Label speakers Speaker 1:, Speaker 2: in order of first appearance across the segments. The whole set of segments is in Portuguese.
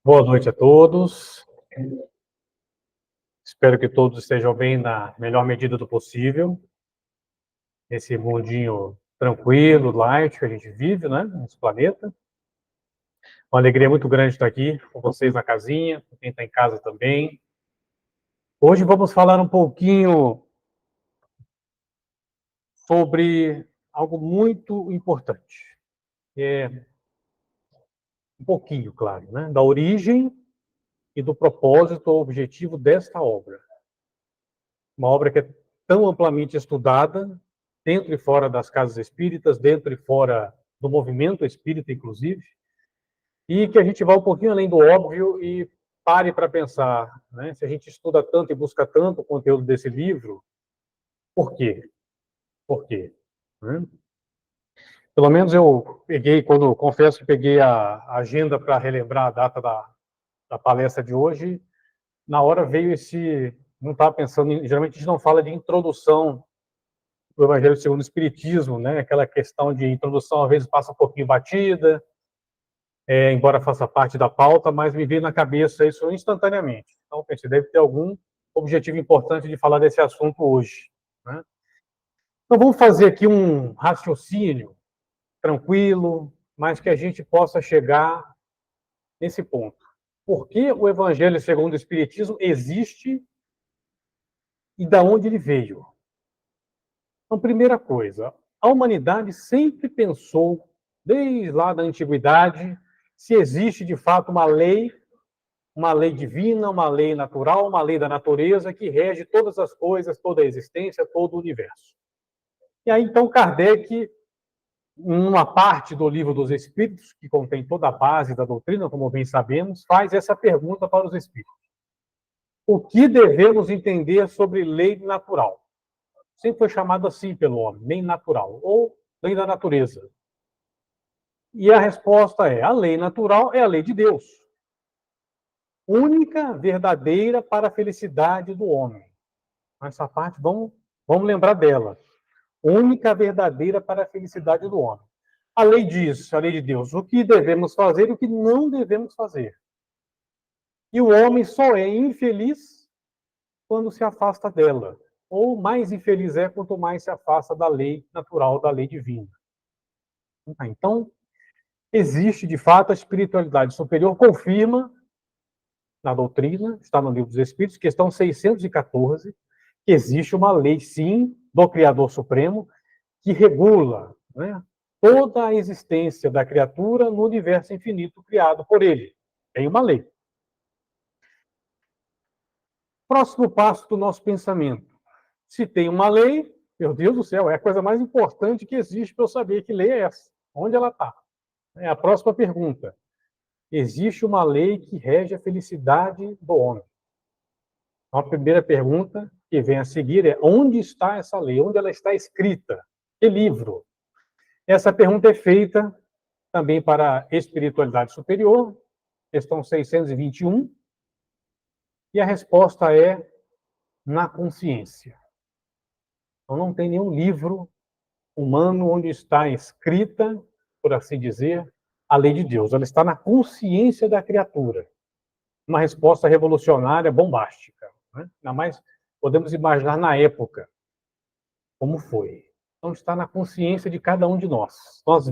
Speaker 1: Boa noite a todos. Espero que todos estejam bem na melhor medida do possível. Esse mundinho tranquilo, light que a gente vive, né, nesse planeta. Uma alegria muito grande estar aqui com vocês na casinha, com quem está em casa também. Hoje vamos falar um pouquinho sobre algo muito importante. Um pouquinho, claro, né, da origem e do propósito ou objetivo desta obra. Uma obra que é tão amplamente estudada, dentro e fora das casas espíritas, dentro e fora do movimento espírita, inclusive, e que a gente vá um pouquinho além do óbvio e pare para pensar, né? Se a gente estuda tanto e busca tanto o conteúdo desse livro, por quê? Por quê? Né? Pelo menos eu peguei, confesso que peguei a agenda para relembrar a data da palestra de hoje, na hora veio não estava pensando, geralmente a gente não fala de introdução do Evangelho segundo o Espiritismo, né? Aquela questão de introdução, às vezes, passa um pouquinho batida, embora faça parte da pauta, mas me veio na cabeça isso instantaneamente. Então, pensei, deve ter algum objetivo importante de falar desse assunto hoje, né? Então, vamos fazer aqui um raciocínio tranquilo, mas que a gente possa chegar nesse ponto. Por que o Evangelho segundo o Espiritismo existe e de onde ele veio? Então, primeira coisa, a humanidade sempre pensou, desde lá da antiguidade, se existe de fato uma lei divina, uma lei natural, uma lei da natureza que rege todas as coisas, toda a existência, todo o universo. E aí, então, Kardec, numa parte do Livro dos Espíritos, que contém toda a base da doutrina, como bem sabemos, faz essa pergunta para os espíritos: o que devemos entender sobre lei natural? Sempre foi chamado assim pelo homem, lei natural, ou lei da natureza. E a resposta é: a lei natural é a lei de Deus, única, verdadeira para a felicidade do homem. Essa parte, vamos lembrar dela. Única, verdadeira para a felicidade do homem. A lei diz, a lei de Deus, o que devemos fazer e o que não devemos fazer. E o homem só é infeliz quando se afasta dela. Ou mais infeliz é quanto mais se afasta da lei natural, da lei divina. Então, existe, de fato, a espiritualidade superior, confirma na doutrina, está no Livro dos Espíritos, questão 614, que existe uma lei, sim, do Criador Supremo, que regula, né, toda a existência da criatura no universo infinito criado por ele. Tem uma lei. Próximo passo do nosso pensamento. Se tem uma lei, meu Deus do céu, é a coisa mais importante que existe para eu saber que lei é essa. Onde ela está? É a próxima pergunta. Existe uma lei que rege a felicidade do homem. A primeira pergunta que vem a seguir é: onde está essa lei? Onde ela está escrita? Que livro? Essa pergunta é feita também para a espiritualidade superior, questão 621, e a resposta é: na consciência. Então, não tem nenhum livro humano onde está escrita, por assim dizer, a lei de Deus. Ela está na consciência da criatura. Uma resposta revolucionária, bombástica, né? Ainda mais podemos imaginar na época como foi. Então, está na consciência de cada um de nós. Nós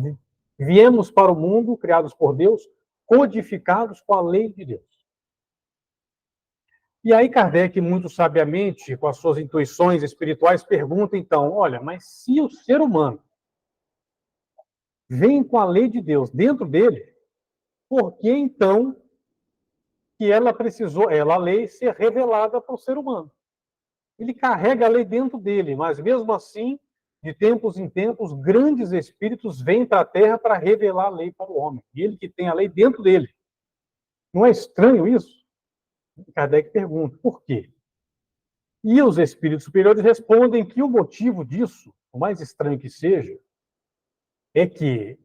Speaker 1: viemos para o mundo, criados por Deus, codificados com a lei de Deus. E aí Kardec, muito sabiamente, com as suas intuições espirituais, pergunta, então, olha, mas se o ser humano vem com a lei de Deus dentro dele, por que, então, que ela precisou, a lei, ser revelada para o ser humano? Ele carrega a lei dentro dele, mas mesmo assim, de tempos em tempos, grandes espíritos vêm para a Terra para revelar a lei para o homem. E ele que tem a lei dentro dele. Não é estranho isso? Kardec pergunta, por quê? E os espíritos superiores respondem que o motivo disso, o mais estranho que seja, é que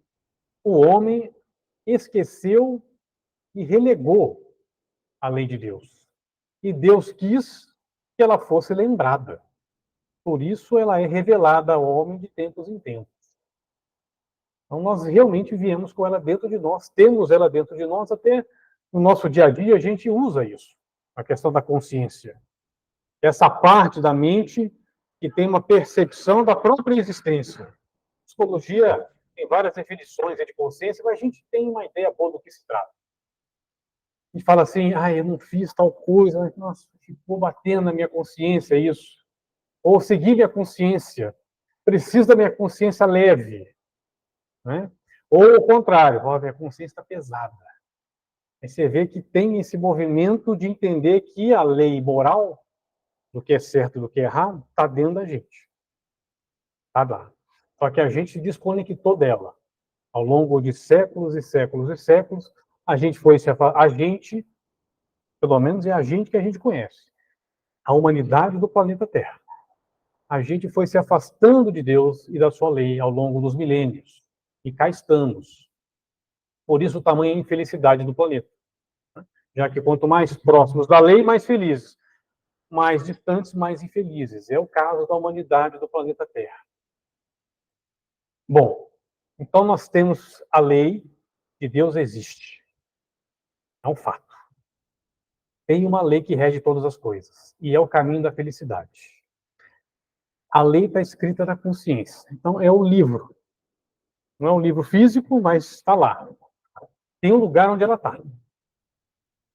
Speaker 1: o homem esqueceu e relegou a lei de Deus. E Deus quis que ela fosse lembrada. Por isso ela é revelada ao homem de tempos em tempos. Então nós realmente viemos com ela dentro de nós, temos ela dentro de nós até no nosso dia a dia, a gente usa isso, a questão da consciência. Essa parte da mente que tem uma percepção da própria existência. A psicologia tem várias definições de consciência, mas a gente tem uma ideia boa do que se trata. A gente fala assim, eu não fiz tal coisa, mas, nossa, ficou batendo na minha consciência isso. Ou seguir minha consciência, preciso da minha consciência leve. Né? Ou o contrário, a minha consciência está pesada. Aí você vê que tem esse movimento de entender que a lei moral, do que é certo e do que é errado, está dentro da gente. Está lá. Só que a gente se desconectou dela. Ao longo de séculos e séculos e séculos, a gente foi se a gente, pelo menos é a gente que a gente conhece, a humanidade do planeta Terra. A gente foi se afastando de Deus e da sua lei ao longo dos milênios. E cá estamos. Por isso, o tamanho infelicidade do planeta. Já que quanto mais próximos da lei, mais felizes. Mais distantes, mais infelizes. É o caso da humanidade do planeta Terra. Bom, então nós temos a lei de Deus existe. É um fato. Tem uma lei que rege todas as coisas. E é o caminho da felicidade. A lei está escrita na consciência. Então, é o livro. Não é um livro físico, mas está lá. Tem um lugar onde ela está.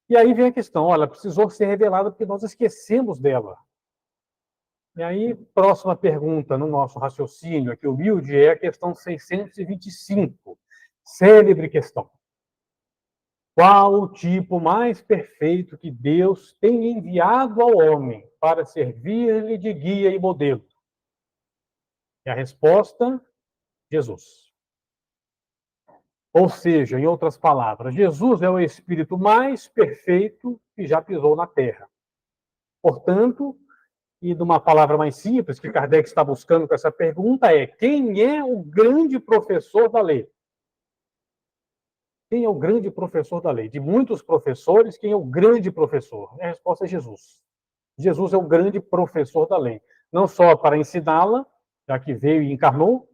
Speaker 1: E aí vem a questão, olha, precisou ser revelada porque nós esquecemos dela. E aí, próxima pergunta no nosso raciocínio aqui humilde é a questão 625. Célebre questão. Qual o tipo mais perfeito que Deus tem enviado ao homem para servir-lhe de guia e modelo? E a resposta, Jesus. Ou seja, em outras palavras, Jesus é o espírito mais perfeito que já pisou na Terra. Portanto, e de uma palavra mais simples que Kardec está buscando com essa pergunta é: quem é o grande professor da lei? Quem é o grande professor da lei? De muitos professores, quem é o grande professor? A resposta é Jesus. Jesus é o grande professor da lei. Não só para ensiná-la, já que veio e encarnou,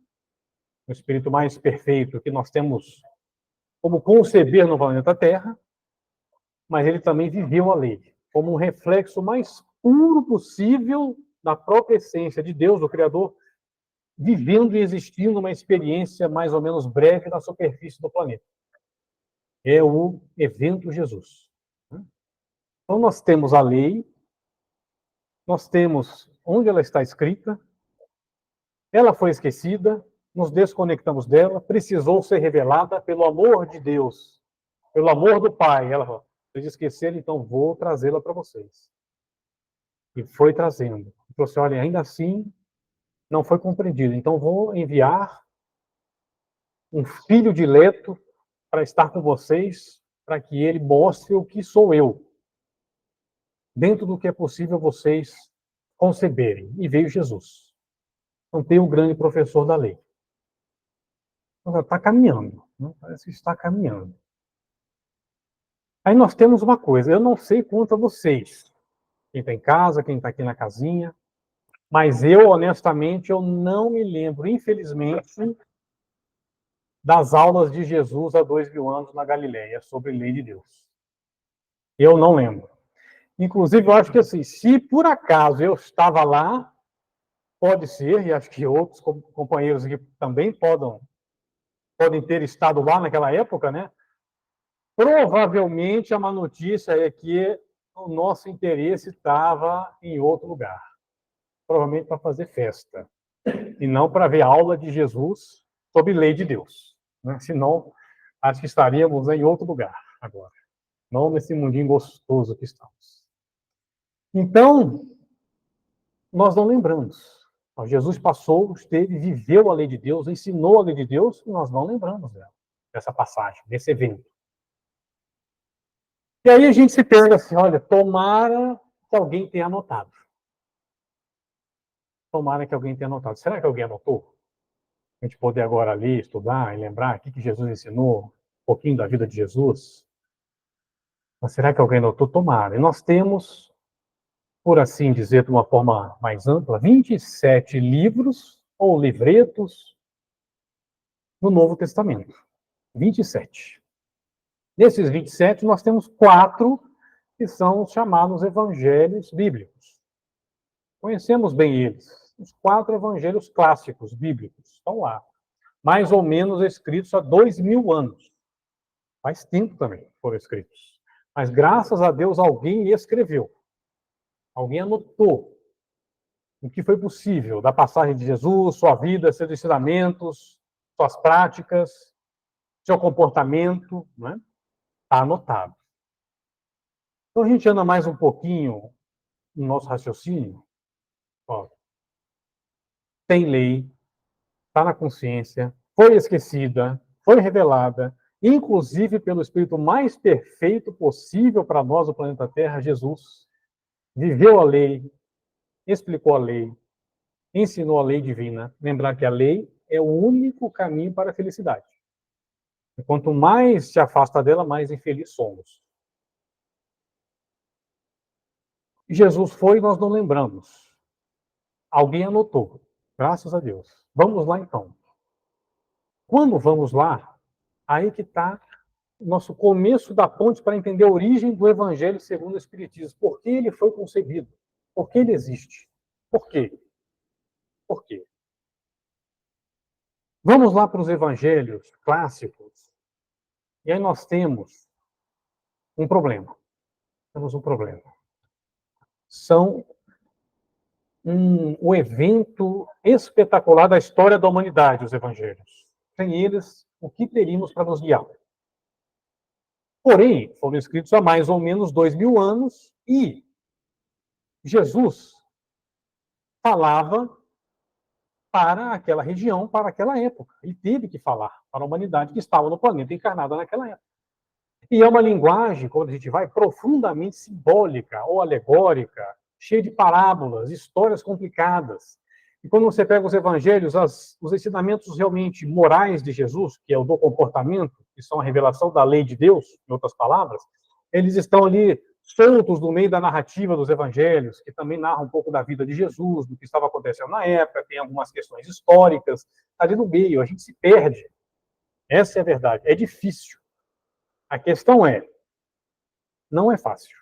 Speaker 1: o espírito mais perfeito que nós temos como conceber no planeta Terra, mas ele também viveu a lei, como um reflexo mais puro possível da própria essência de Deus, do Criador, vivendo e existindo uma experiência mais ou menos breve na superfície do planeta. É o evento Jesus. Então, nós temos a lei, nós temos onde ela está escrita, ela foi esquecida, nos desconectamos dela, precisou ser revelada pelo amor de Deus, pelo amor do Pai. Ela falou, vocês esqueceram, então vou trazê-la para vocês. E foi trazendo. E falou assim, olha, ainda assim não foi compreendido, então vou enviar um filho dileto para estar com vocês, para que ele mostre o que sou eu, dentro do que é possível vocês conceberem. E veio Jesus. Então tem o grande professor da lei. Então, está caminhando, né? Parece que está caminhando. Aí nós temos uma coisa, eu não sei quanto a vocês, quem está em casa, quem está aqui na casinha, mas eu, honestamente, eu não me lembro, infelizmente, das aulas de Jesus há 2000 anos na Galileia sobre lei de Deus. Eu não lembro. Inclusive, eu acho que assim, se por acaso eu estava lá, pode ser, e acho que outros companheiros aqui também podem ter estado lá naquela época, né? Provavelmente a má notícia é que o nosso interesse estava em outro lugar. Provavelmente para fazer festa. E não para ver a aula de Jesus sobre lei de Deus. Né? Senão, acho que estaríamos em outro lugar agora. Não nesse mundinho gostoso que estamos. Então, nós não lembramos. Jesus passou, esteve, viveu a lei de Deus, ensinou a lei de Deus, e nós não lembramos dessa passagem, desse evento. E aí a gente se pega assim, olha, tomara que alguém tenha anotado. Tomara que alguém tenha anotado. Será que alguém anotou? A gente poder agora ali estudar e lembrar o que Jesus ensinou, um pouquinho da vida de Jesus. Mas será que alguém anotou? Tomara. E nós temos, por assim dizer, de uma forma mais ampla, 27 livros ou livretos no Novo Testamento. 27. Nesses 27, nós temos 4 que são os chamados evangelhos bíblicos. Conhecemos bem eles. Os 4 evangelhos clássicos bíblicos estão lá. Mais ou menos escritos há 2000 anos. Faz tempo também foram escritos. Mas, graças a Deus, alguém escreveu. Alguém anotou o que foi possível da passagem de Jesus, sua vida, seus ensinamentos, suas práticas, seu comportamento, né? Está anotado. Então, a gente anda mais um pouquinho no nosso raciocínio. Ó, tem lei, está na consciência, foi esquecida, foi revelada, inclusive pelo Espírito mais perfeito possível para nós, o planeta Terra, Jesus. Viveu a lei, explicou a lei, ensinou a lei divina. Lembrar que a lei é o único caminho para a felicidade. E quanto mais se afasta dela, mais infeliz somos. Jesus foi e nós não lembramos. Alguém anotou, graças a Deus. Vamos lá então. Quando vamos lá, aí que está o nosso começo da ponte para entender a origem do Evangelho segundo o Espiritismo. Por que ele foi concebido? Por que ele existe? Por quê? Por quê? Vamos lá para os Evangelhos clássicos. E aí nós temos um problema. Temos um problema. São o evento espetacular da história da humanidade, os Evangelhos. Sem eles, o que teríamos para nos guiar? Porém, foram escritos há mais ou menos 2000 anos e Jesus falava para aquela região, para aquela época. Ele teve que falar para a humanidade que estava no planeta encarnada naquela época. E é uma linguagem, quando a gente vai, profundamente simbólica ou alegórica, cheia de parábolas, histórias complicadas. E quando você pega os evangelhos, os ensinamentos realmente morais de Jesus, que é o do comportamento, que são a revelação da lei de Deus, em outras palavras, eles estão ali soltos no meio da narrativa dos evangelhos, que também narram um pouco da vida de Jesus, do que estava acontecendo na época, tem algumas questões históricas, ali no meio, a gente se perde. Essa é a verdade. É difícil. A questão é, não é fácil.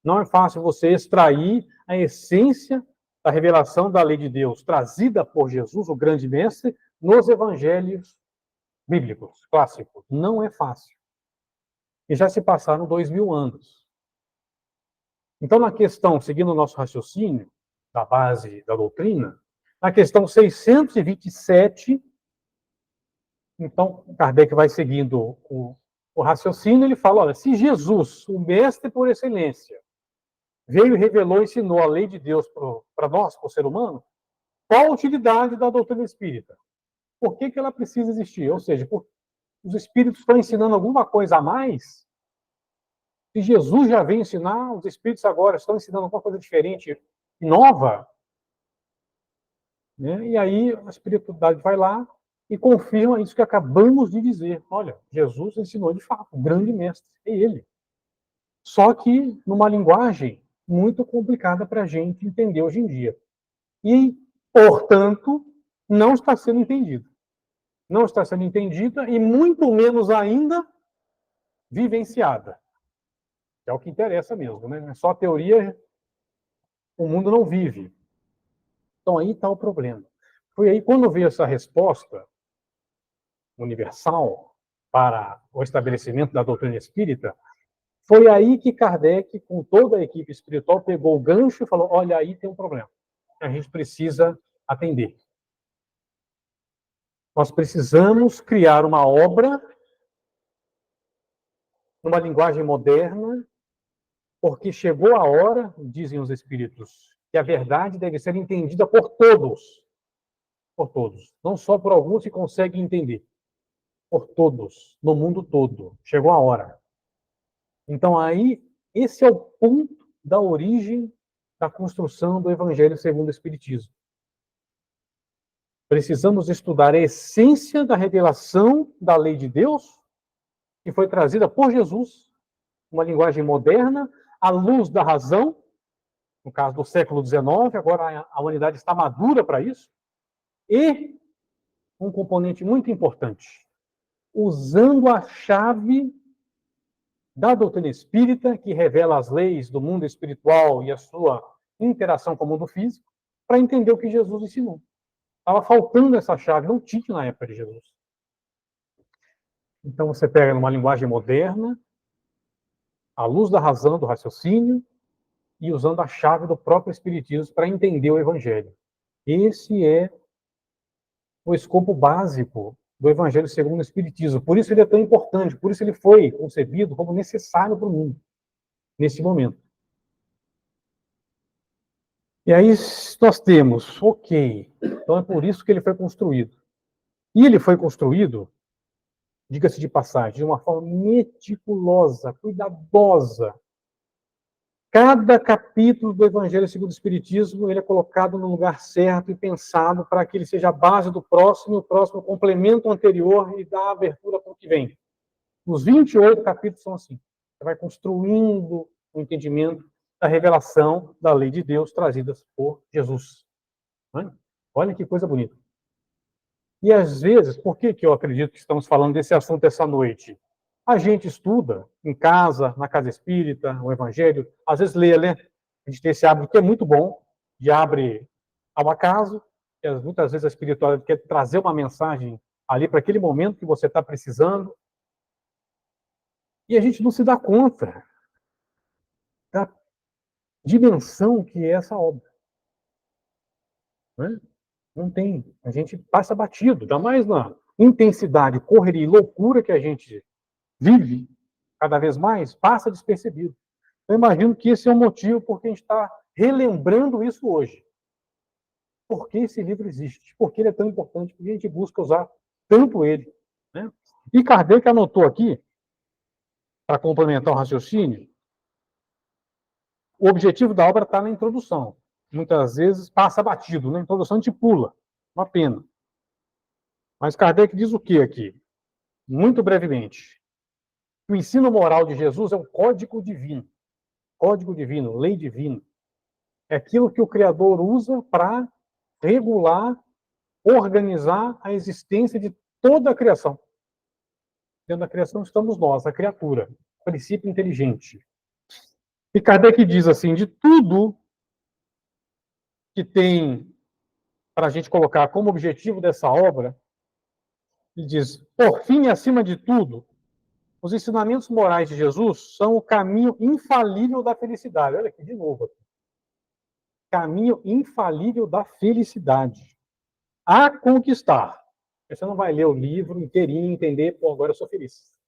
Speaker 1: Não é fácil você extrair a essência da revelação da lei de Deus trazida por Jesus, o grande mestre, nos evangelhos bíblicos, clássicos. Não é fácil. E já se passaram 2000 anos. Então, na questão, seguindo o nosso raciocínio, da base da doutrina, na questão 627, então, Kardec vai seguindo o raciocínio, ele fala, olha, se Jesus, o mestre por excelência, veio, revelou e ensinou a lei de Deus para nós, para o ser humano, qual a utilidade da doutrina espírita? Por que ela precisa existir? Ou seja, os espíritos estão ensinando alguma coisa a mais? Se Jesus já veio ensinar, os espíritos agora estão ensinando alguma coisa diferente, nova? Né? E aí a espiritualidade vai lá e confirma isso que acabamos de dizer. Olha, Jesus ensinou de fato, o grande mestre, é ele. Só que numa linguagem muito complicada para a gente entender hoje em dia. E, portanto, não está sendo entendido. Não está sendo entendida e muito menos ainda vivenciada. É o que interessa mesmo, né? Só a teoria, o mundo não vive. Então aí está o problema. Foi aí quando veio essa resposta universal para o estabelecimento da doutrina espírita, foi aí que Kardec, com toda a equipe espiritual, pegou o gancho e falou, olha, aí tem um problema. A gente precisa atender. Nós precisamos criar uma obra numa linguagem moderna, porque chegou a hora, dizem os espíritos, que a verdade deve ser entendida por todos. Por todos. Não só por alguns que conseguem entender. Por todos, no mundo todo. Chegou a hora. Então, aí, esse é o ponto da origem da construção do Evangelho segundo o Espiritismo. Precisamos estudar a essência da revelação da lei de Deus, que foi trazida por Jesus, uma linguagem moderna, à luz da razão, no caso do século XIX, agora a humanidade está madura para isso, e um componente muito importante, usando a chave da doutrina espírita, que revela as leis do mundo espiritual e a sua interação com o mundo físico, para entender o que Jesus ensinou. Estava faltando essa chave, não tinha na época de Jesus. Então você pega numa linguagem moderna, à luz da razão, do raciocínio, e usando a chave do próprio Espiritismo para entender o Evangelho. Esse é o escopo básico do Evangelho segundo o Espiritismo. Por isso ele é tão importante, por isso ele foi concebido como necessário para o mundo, nesse momento. E aí nós temos, ok, então é por isso que ele foi construído. E ele foi construído, diga-se de passagem, de uma forma meticulosa, cuidadosa. Cada capítulo do Evangelho segundo o Espiritismo, ele é colocado no lugar certo e pensado para que ele seja a base do próximo, e o próximo complementa o anterior e dá abertura para o que vem. Os 28 capítulos são assim. Você vai construindo o entendimento da revelação da lei de Deus trazidas por Jesus. Olha que coisa bonita. E às vezes, por que eu acredito que estamos falando desse assunto essa noite? A gente estuda em casa, na casa espírita, o Evangelho, às vezes lê, né? A gente tem esse hábito que é muito bom, de abre ao acaso, que muitas vezes a espiritualidade quer trazer uma mensagem ali para aquele momento que você está precisando, e a gente não se dá conta da dimensão que é essa obra. Né? Não tem. A gente passa batido, ainda mais na intensidade, correria e loucura que a gente vive, cada vez mais, passa despercebido. Eu imagino que esse é o motivo por que a gente está relembrando isso hoje. Por que esse livro existe? Por que ele é tão importante? Porque a gente busca usar tanto ele. Né? E Kardec anotou aqui, para complementar o raciocínio, o objetivo da obra está na introdução. Muitas vezes passa batido. Na introdução a gente pula. Uma pena. Mas Kardec diz o que aqui? Muito brevemente. O ensino moral de Jesus é um código divino. Código divino, lei divina. É aquilo que o Criador usa para regular, organizar a existência de toda a criação. Dentro da criação estamos nós, a criatura, o princípio inteligente. E Kardec diz assim, de tudo que tem para a gente colocar como objetivo dessa obra, ele diz, por fim e acima de tudo, os ensinamentos morais de Jesus são o caminho infalível da felicidade. Olha aqui, de novo. Caminho infalível da felicidade. A conquistar. Você não vai ler o livro inteirinho e entender, pô, agora eu sou feliz.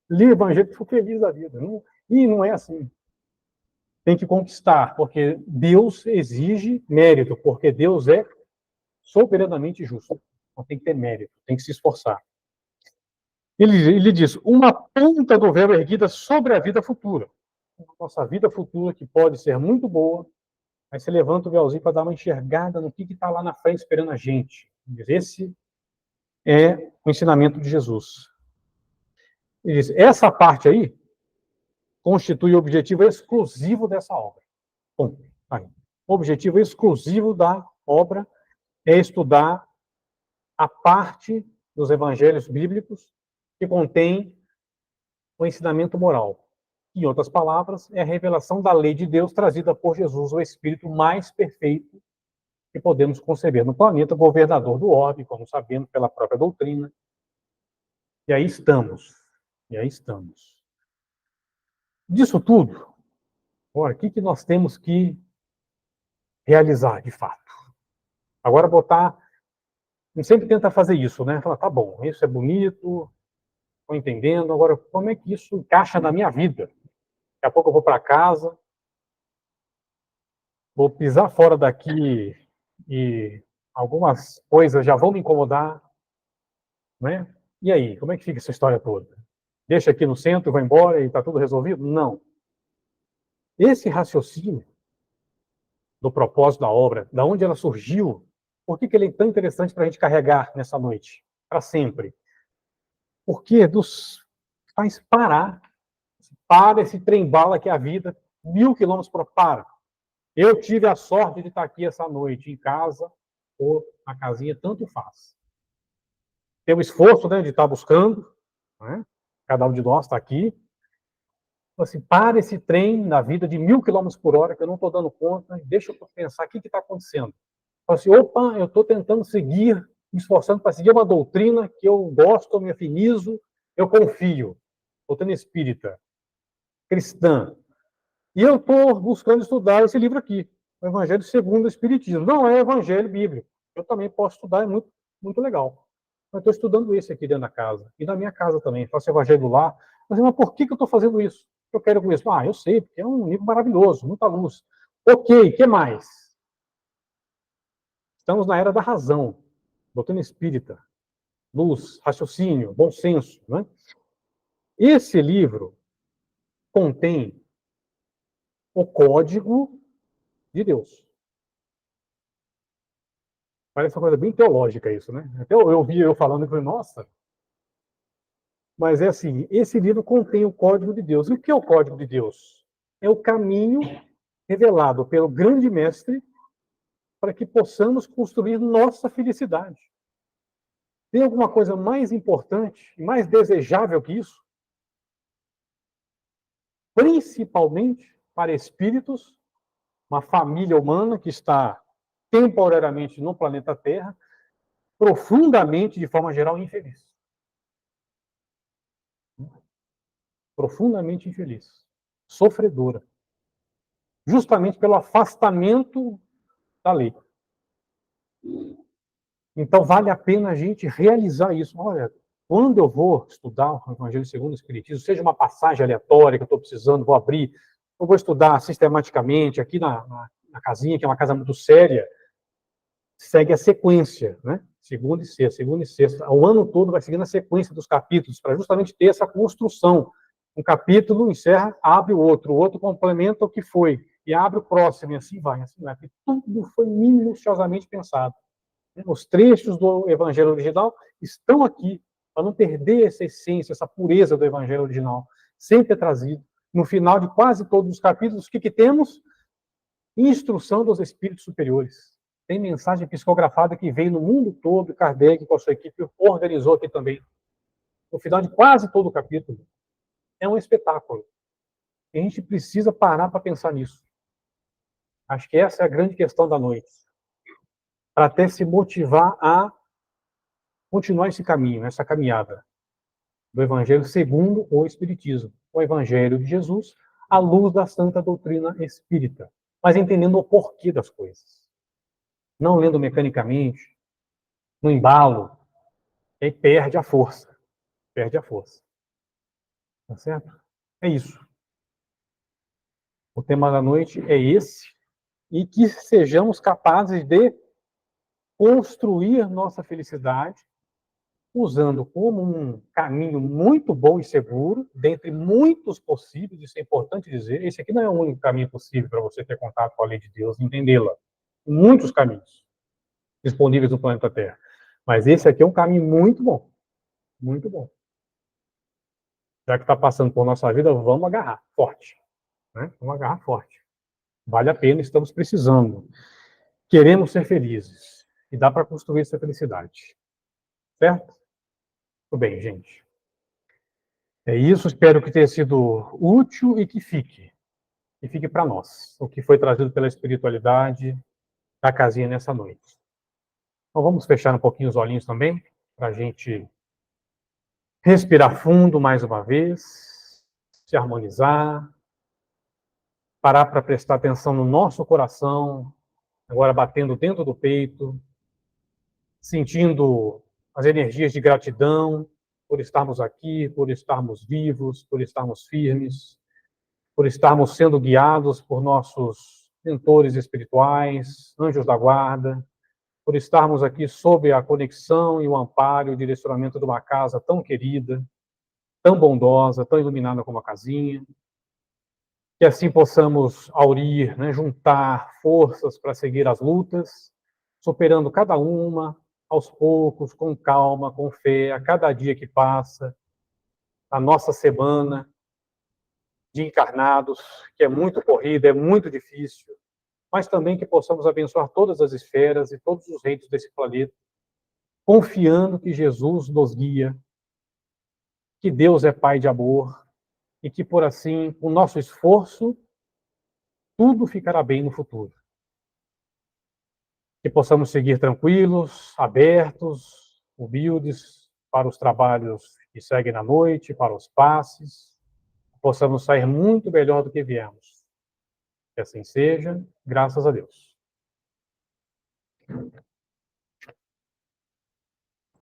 Speaker 1: Li o Evangelho e sou feliz da vida. E não é assim. Tem que conquistar, porque Deus exige mérito, porque Deus é soberanamente justo. Então tem que ter mérito, tem que se esforçar. Ele diz, uma ponta do véu erguida sobre a vida futura. Nossa vida futura, que pode ser muito boa, aí você levanta o véuzinho para dar uma enxergada no que está lá na frente esperando a gente. Esse é o ensinamento de Jesus. Ele diz, essa parte aí constitui o objetivo exclusivo dessa obra. Bom, aí. O objetivo exclusivo da obra é estudar a parte dos evangelhos bíblicos que contém o ensinamento moral. Em outras palavras, é a revelação da lei de Deus trazida por Jesus, o Espírito mais perfeito que podemos conceber no planeta, governador do orbe, como sabemos pela própria doutrina. E aí estamos. E aí estamos. Disso tudo, agora, o que nós temos que realizar, de fato? Agora, botar... A gente sempre tenta fazer isso, né? Falar, tá bom, isso é bonito, estou entendendo, agora, como é que isso encaixa na minha vida? Daqui a pouco eu vou para casa, vou pisar fora daqui e algumas coisas já vão me incomodar, né? E aí, como é que fica essa história toda? Deixa aqui no centro, vai embora e está tudo resolvido? Não. Esse raciocínio do propósito da obra, da onde ela surgiu, por que ele é tão interessante para a gente carregar nessa noite? Para sempre. Porque faz parar. Para esse trem-bala que é a vida, 1000 quilômetros por hora. Para. Eu tive a sorte de estar aqui essa noite, em casa ou na casinha, tanto faz. Tem o esforço, né, de estar buscando, né? Cada um de nós está aqui, Assim, para esse trem na vida de 1.000 km/h, que eu não estou dando conta, deixa eu pensar o que está acontecendo. Falo assim, opa, eu estou tentando seguir, me esforçando para seguir uma doutrina que eu gosto, eu me afinizo, eu confio. Doutrina espírita, cristã. E eu estou buscando estudar esse livro aqui, o Evangelho segundo o Espiritismo. Não é Evangelho bíblico. Eu também posso estudar, é muito, muito legal. Eu estou estudando esse aqui dentro da casa. E na minha casa também. Faço Evangelho do Lar. Mas por que eu estou fazendo isso? Eu quero com isso. Eu sei, porque é um livro maravilhoso, muita luz. Ok, o que mais? Estamos na era da razão. Doutrina espírita. Luz, raciocínio, bom senso. Né? Esse livro contém o código de Deus. Parece uma coisa bem teológica isso, né? Até eu vi eu falando e falei, nossa. Mas é assim, esse livro contém o código de Deus. E o que é o código de Deus? É o caminho revelado pelo grande mestre para que possamos construir nossa felicidade. Tem alguma coisa mais importante e mais desejável que isso? Principalmente para espíritos, uma família humana que está temporariamente no planeta Terra, profundamente, de forma geral, infeliz. Profundamente infeliz. Sofredora. Justamente pelo afastamento da lei. Então, vale a pena a gente realizar isso. Olha, quando eu vou estudar o Evangelho segundo o Espiritismo, seja uma passagem aleatória que eu estou precisando, vou abrir, eu vou estudar sistematicamente aqui na casinha, que é uma casa muito séria, segue a sequência, né? Segunda e sexta. O ano todo vai seguindo a sequência dos capítulos, para justamente ter essa construção. Um capítulo encerra, abre o outro complementa o que foi, e abre o próximo, e assim vai, assim vai. Porque tudo foi minuciosamente pensado. Os trechos do Evangelho original estão aqui, para não perder essa essência, essa pureza do Evangelho original. Sempre é trazido. No final de quase todos os capítulos, o que temos? Instrução dos espíritos superiores. Tem mensagem psicografada que veio no mundo todo, Kardec, com a sua equipe, organizou aqui também. No final de quase todo o capítulo. É um espetáculo. E a gente precisa parar para pensar nisso. Acho que essa é a grande questão da noite. Para até se motivar a continuar esse caminho, essa caminhada do Evangelho segundo o Espiritismo. O Evangelho de Jesus, à luz da santa doutrina espírita. Mas entendendo o porquê das coisas. Não lendo mecanicamente, no embalo, e aí perde a força. Perde a força. Tá certo? É isso. O tema da noite é esse. E que sejamos capazes de construir nossa felicidade usando como um caminho muito bom e seguro, dentre muitos possíveis, isso é importante dizer, esse aqui não é o único caminho possível para você ter contato com a lei de Deus e entendê-la. Muitos caminhos disponíveis no planeta Terra. Mas esse aqui é um caminho muito bom. Muito bom. Já que está passando por nossa vida, vamos agarrar forte. Né? Vamos agarrar forte. Vale a pena, estamos precisando. Queremos ser felizes. E dá para construir essa felicidade. Certo? Tudo bem, gente. É isso, espero que tenha sido útil e que fique. E fique para nós. O que foi trazido pela espiritualidade da casinha nessa noite. Então vamos fechar um pouquinho os olhinhos também, para a gente respirar fundo mais uma vez, se harmonizar, parar para prestar atenção no nosso coração, agora batendo dentro do peito, sentindo as energias de gratidão por estarmos aqui, por estarmos vivos, por estarmos firmes, por estarmos sendo guiados por nossos mentores espirituais, anjos da guarda, por estarmos aqui sob a conexão e o amparo e o direcionamento de uma casa tão querida, tão bondosa, tão iluminada como a casinha. Que assim possamos aurir, né, juntar forças para seguir as lutas, superando cada uma, aos poucos, com calma, com fé, a cada dia que passa, a nossa semana de encarnados, que é muito corrida, é muito difícil, mas também que possamos abençoar todas as esferas e todos os reinos desse planeta, confiando que Jesus nos guia, que Deus é Pai de amor, e que, por assim, com o nosso esforço, tudo ficará bem no futuro. Que possamos seguir tranquilos, abertos, humildes para os trabalhos que seguem na noite, para os passes, possamos sair muito melhor do que viemos. Que assim seja, graças a Deus.